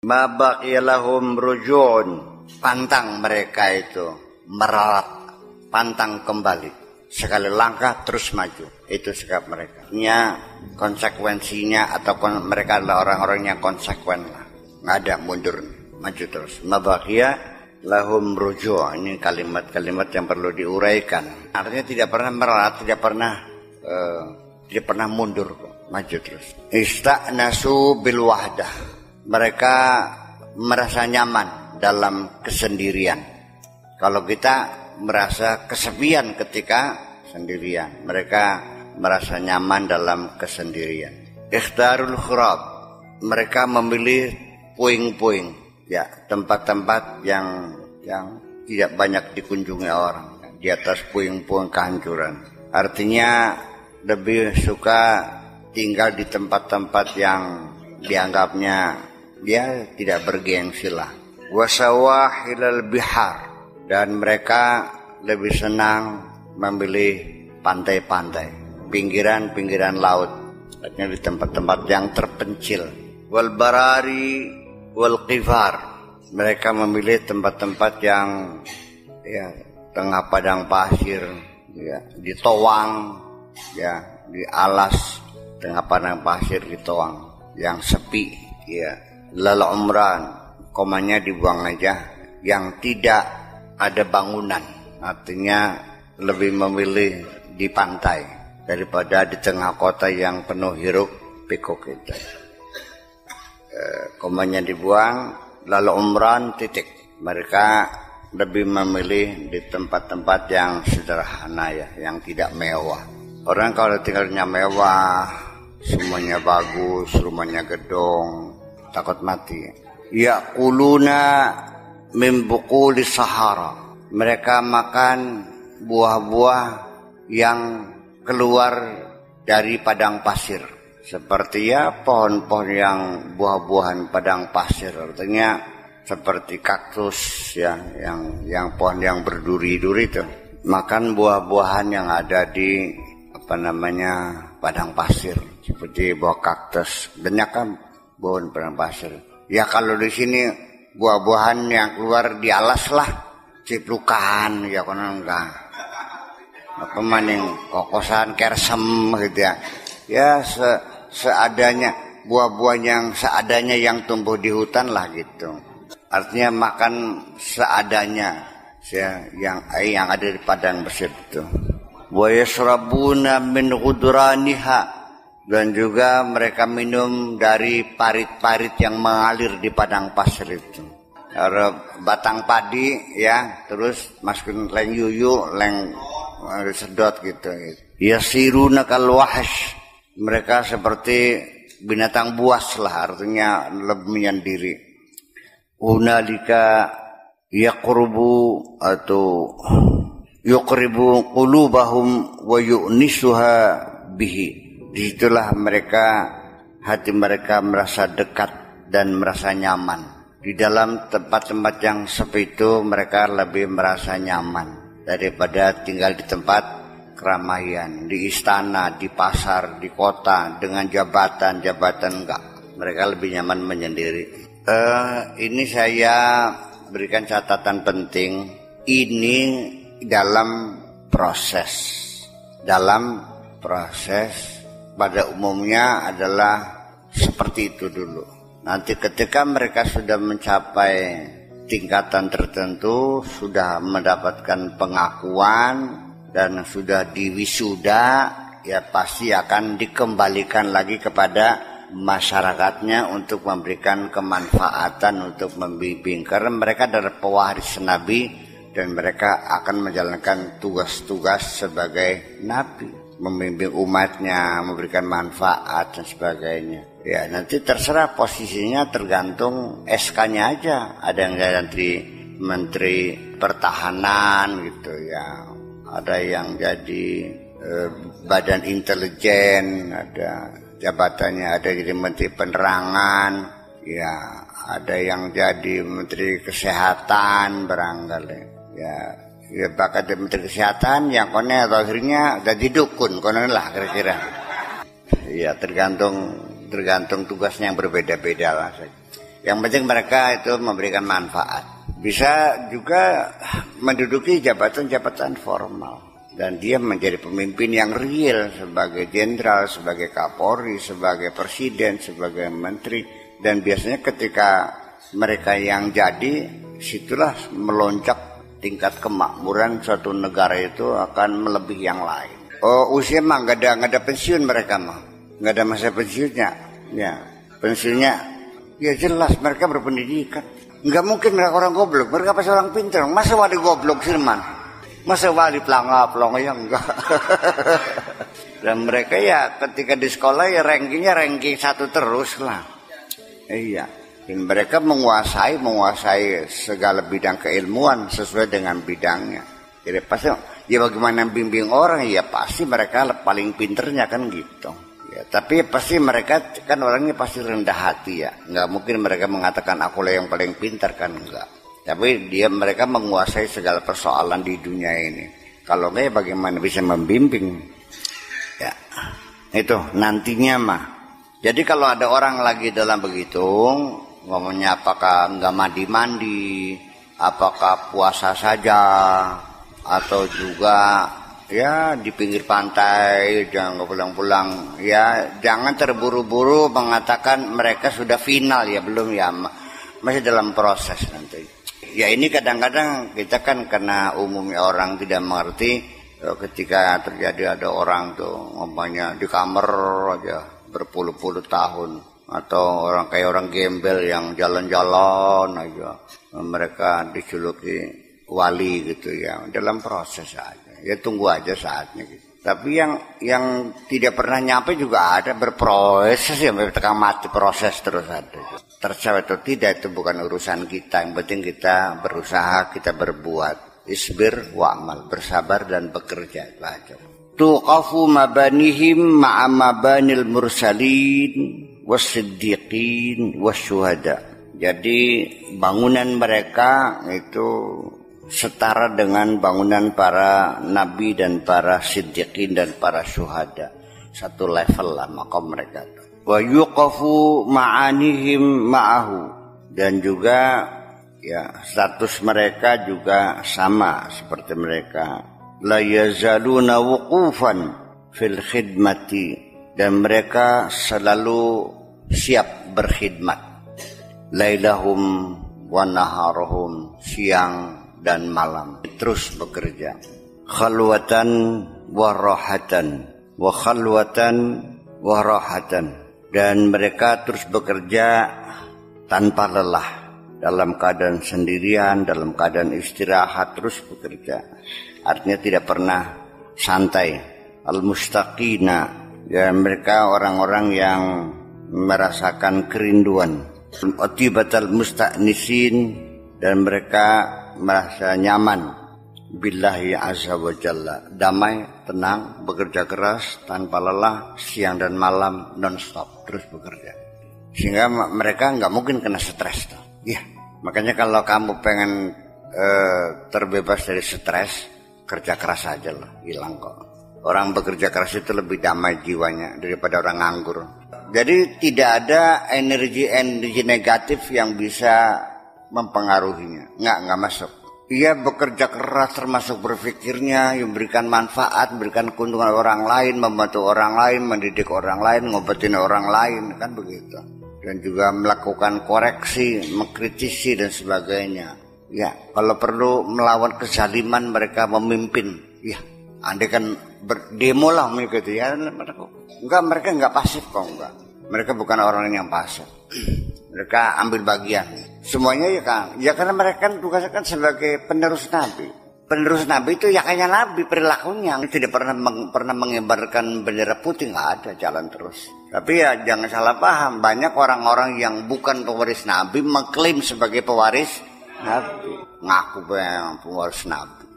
Ma baqiya lahum rujun, pantang mereka itu meralat, pantang kembali, sekali langkah terus maju, itu sikap mereka. Konsekuensinya atau mereka adalah orang-orang yang konsekuen lah, nggak ada mundur, maju terus. Ma baqiya lahum rujun, ini kalimat-kalimat yang perlu diuraikan. Artinya tidak pernah meralat, tidak pernah mundur, maju terus. Ista'nasu bil wahdah, mereka merasa nyaman dalam kesendirian. Kalau kita merasa kesepian ketika sendirian, mereka merasa nyaman dalam kesendirian. Ikhtarul khurab, mereka memilih puing-puing, ya, tempat-tempat yang tidak banyak dikunjungi orang, di atas puing-puing kehancuran. Artinya lebih suka tinggal di tempat-tempat yang dianggapnya dia tidak bergengsi lah. Wasawahilal bihar, dan mereka lebih senang memilih pantai-pantai, pinggiran-pinggiran laut, artinya di tempat-tempat yang terpencil. Wal barari wal qifar, mereka memilih tempat-tempat yang ya tengah padang pasir, ya, di Towang, ya, di alas tengah padang pasir di Towang yang sepi, ya. Lal umran, komanya dibuang aja, yang tidak ada bangunan, artinya lebih memilih di pantai daripada di tengah kota yang penuh hiruk pikuk itu. Komanya dibuang, lalu umran titik. Mereka lebih memilih di tempat-tempat yang sederhana, ya, yang tidak mewah. Orang kalau tinggalnya mewah, semuanya bagus, rumahnya gedung, takut mati. Yaquluna min buquli sahara, mereka makan buah-buah yang keluar dari padang pasir, seperti ya pohon-pohon yang buah-buahan padang pasir, artinya seperti kaktus, ya, yang pohon yang berduri-duri itu, makan buah-buahan yang ada di padang pasir, seperti buah kaktus, banyak kan buah padang pasir. Ya kalau di sini buah-buahan yang keluar di alas lah, ciplukan, ya konon enggak. Apa maning kokosan, kersem gitu ya. Ya seadanya, buah-buah yang seadanya yang tumbuh di hutan lah gitu. Artinya makan seadanya, ya, yang ada di padang pasir itu. Wa yashrabuna min ghudraniha, dan juga mereka minum dari parit-parit yang mengalir di padang pasir itu. Batang padi, ya, terus masukin leng yuyu, leng sedot gitu. Yasiruna kal wahsh, mereka seperti binatang buas lah, artinya lebih menyendiri. Hunalika yaqrubu atau yuqribu qulubahum wa yu'nisuha bihi. Disitulah hati mereka merasa dekat dan merasa nyaman. Di dalam tempat-tempat yang sepi itu mereka lebih merasa nyaman daripada tinggal di tempat keramaian, di istana, di pasar, di kota dengan jabatan enggak. Mereka lebih nyaman menyendiri. Ini saya berikan catatan penting. Ini dalam proses pada umumnya adalah seperti itu dulu. Nanti ketika mereka sudah mencapai tingkatan tertentu, sudah mendapatkan pengakuan dan sudah diwisuda, ya pasti akan dikembalikan lagi kepada masyarakatnya untuk memberikan kemanfaatan, untuk membimbing. Karena mereka adalah pewaris Nabi dan mereka akan menjalankan tugas-tugas sebagai Nabi, membimbing umatnya, memberikan manfaat dan sebagainya. Ya nanti terserah posisinya, tergantung SK-nya aja. Ada yang jadi menteri pertahanan gitu ya, ada yang jadi badan intelijen, ada jabatannya, ada jadi menteri penerangan, ya ada yang jadi menteri kesehatan barangkali, ya bakal jadi menteri kesehatan yang kono akhirnya jadi dukun kono lah kira-kira. Ya tergantung tugasnya yang berbeda-beda lah. Yang penting mereka itu memberikan manfaat. Bisa juga menduduki jabatan-jabatan formal. Dan dia menjadi pemimpin yang real sebagai jenderal, sebagai kapolri, sebagai presiden, sebagai menteri. Dan biasanya ketika mereka yang jadi, situlah melonjak tingkat kemakmuran suatu negara itu akan melebihi yang lain. Oh, usia mah nggak ada pensiun mereka mah, nggak ada masa pensiunnya. Ya, pensiunnya ya jelas mereka berpendidikan. Nggak mungkin mereka orang goblok, mereka pasti orang pintar. Masa wali goblok sih man? Masa wali pelangga ya enggak. Dan mereka ya ketika di sekolah ya ranking 1 terus lah. Iya. Dan mereka menguasai segala bidang keilmuan sesuai dengan bidangnya. Jadi pasti ya bagaimana bimbing orang ya pasti mereka paling pinternya kan gitu. Ya, tapi pasti mereka kan orangnya pasti rendah hati ya. Nggak mungkin mereka mengatakan akulah yang paling pintar kan enggak. Tapi mereka menguasai segala persoalan di dunia ini. Kalau enggak ya bagaimana bisa membimbing? Ya, itu nantinya mah. Jadi kalau ada orang lagi dalam begitu, ngomongnya apakah enggak mandi-mandi, apakah puasa saja, atau juga ya di pinggir pantai, jangan pulang-pulang. Ya jangan terburu-buru mengatakan mereka sudah final ya, belum ya. Masih dalam proses nanti. Ya ini kadang-kadang kita kan karena umumnya orang tidak mengerti ketika terjadi ada orang tuh ngomongnya di kamar aja berpuluh-puluh tahun atau orang kayak orang gembel yang jalan-jalan aja mereka dijuluki wali gitu ya dalam proses aja ya tunggu aja saatnya gitu. Tapi yang tidak pernah nyampe juga ada berproses ya tekan mati proses terus ada. Tercapai atau tidak itu bukan urusan kita. Yang penting kita berusaha, kita berbuat. Isbir wa'mal, bersabar dan bekerja. Tuqafu mabanihim ma'a mabanil mursalin wassiddiqin wasyuhada. Jadi bangunan mereka itu setara dengan bangunan para nabi dan para siddiqin dan para syuhada. Satu level lah makom mereka itu. Wa yuqafu ma'anihim ma'ahu. Dan juga ya status mereka juga sama seperti mereka. La yazaluna wuqufan fil khidmati. Dan mereka selalu siap berkhidmat. Lailahum wa naharuhum, siang dan malam terus bekerja. Khalwatan wa rahatan wa khalwatan wa rahatan. Dan mereka terus bekerja tanpa lelah, dalam keadaan sendirian, dalam keadaan istirahat terus bekerja. Artinya tidak pernah santai. Al-mustaqina, ya mereka orang-orang yang merasakan kerinduan. Atibatal musta'nisin, dan mereka merasa nyaman billahi azza wa jalla, damai, tenang, bekerja keras tanpa lelah, siang dan malam non-stop terus bekerja. Sehingga mereka nggak mungkin kena stres tuh. Ya, makanya kalau kamu pengen terbebas dari stres, kerja keras aja lah, hilang kok. Orang bekerja keras itu lebih damai jiwanya daripada orang nganggur. Jadi tidak ada energi negatif yang bisa mempengaruhinya, nggak masuk. Ia bekerja keras termasuk berpikirnya, memberikan manfaat, memberikan keuntungan orang lain, membantu orang lain, mendidik orang lain, ngobatin orang lain, kan begitu. Dan juga melakukan koreksi, mengkritisi dan sebagainya. Ya, kalau perlu melawan kezaliman mereka memimpin. Ya, andai kan berdemo lah mengikuti ya. Mereka enggak pasif kok enggak. Mereka bukan orang yang pasif. Mereka ambil bagian. Semuanya ya kan. Ya karena mereka kan tugasnya kan sebagai penerus Nabi. Penerus Nabi itu ya kayak Nabi perilakunya. Tidak pernah mengibarkan bendera putih, nggak ada, jalan terus. Tapi ya jangan salah paham. Banyak orang-orang yang bukan pewaris Nabi mengklaim sebagai pewaris Nabi. Ngaku pewaris Nabi.